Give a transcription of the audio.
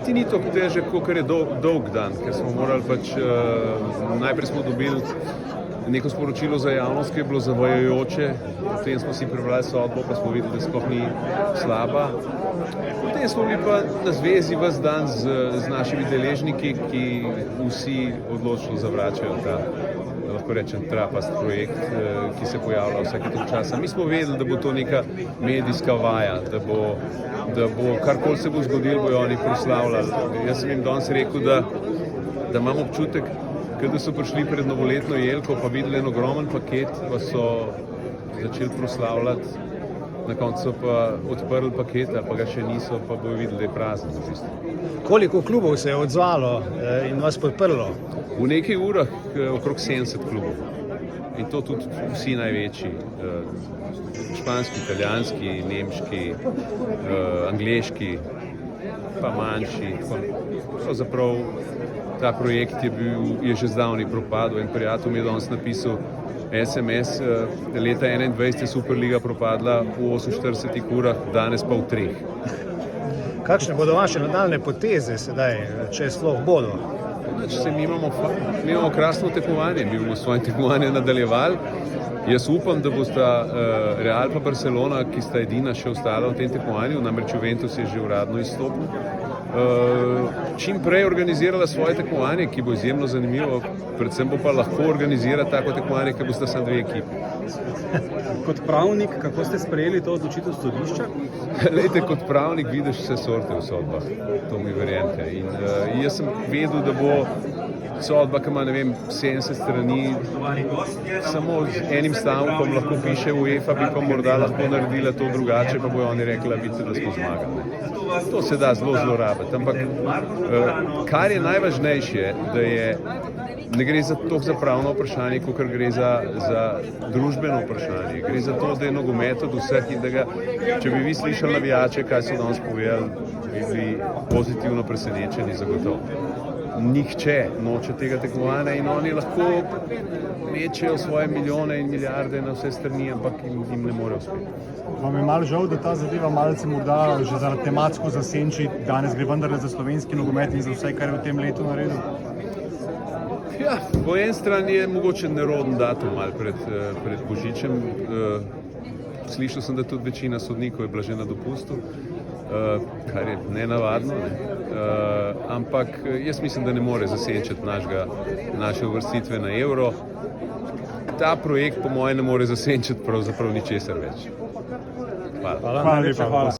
niti ni tako težek, kot je dolg dan, ker smo morali pač, najprej smo dobili neko sporočilo za javnost, ki je bilo zavajajoče, potem smo si prebrali sodbo, pa smo videli, da sploh ni slaba. Potem smo bili pa na zvezi ves dan z našimi deležniki, ki vsi odločno zavračajo ta, lahko rečem, trapast projekt, ki se pojavlja vsake toliko časa. Mi smo vedeli, da bo to neka medijska vaja, da bo karkoli se bo zgodilo, bojo oni proslavljali. Jaz sem jim danes rekel, da imam občutek, da so prišli pred novoletno jelko, pa videli en ogromen paket, pa so začeli proslavljati, na koncu pa odprli paket, pa ga še niso, pa bojo videli, da je prazen. Koliko klubov se je odzvalo in vas podprlo? V nekaj urah okrog 70 klubov. In to tudi vsi največji, španski, italijanski, nemški, angleški, pa manjši. Pravzaprav ta projekt je že zdavnaj propadel. En prijatelj mi je danes napisal SMS, leta 2021 je Superliga propadla v 48 urah, danes pa v 3. Kakšne bodo vaše nadaljne poteze sedaj, če sploh bodo? Mi imamo krasno tekmovanje, mi bomo svoje tekmovanje nadaljevali. Jaz upam, da bosta Real pa Barcelona, ki sta edina še ostala v tem tekmovanju, namreč Juventus je že uradno izstopil, čim prej organizirala svoje tekmovanje, ki bo izjemno zanimivo, predvsem bo pa lahko organizirati tako tekmovanje, ki bosta samo 2 ekipi. Kot pravnik, kako ste sprejeli to odločitev sodišča? Lejte, kot pravnik vidiš vse sorte v sodbah, to mi verjemite. In jaz sem vedel, da bo sodba, ki ima, 70 strani, samo z enim stavkom lahko piše UEFA, bi pa morda lahko naredila to drugače, pa bojo oni rekli, vidite, da smo zmagali. To se da zelo zlorabiti, ampak kar je najvažnejše, da ne gre toliko za pravno vprašanje, kot gre za družbeno vprašanje. Gre za to, da je nogomet od vseh in da ga, če bi vi slišali navijače, kaj so danes povedali, bi bili pozitivno presenečeni zagotovo. Nihče noče tega tekmovanja in oni lahko mečejo svoje milijone in milijarde na vse strani, ampak jim ne more uspeti. Vam je malo žal, da ta zadeva malce morda že zaradi tematsko zasenči, danes gre vendarle za slovenski nogomet in za vse, kar je v tem letu naredil? Ja, po eni strani je mogoče neroden datum malo pred Božičem. Slišal sem, da tudi večina sodnikov je bila že na dopustu, kar je nenavadno, ampak jaz mislim, da ne more zasenčiti naše uvrstitve na Euro. Ta projekt po mojem ne more zasenčiti pravzaprav ničesar več. Hvala. Hvala lepa.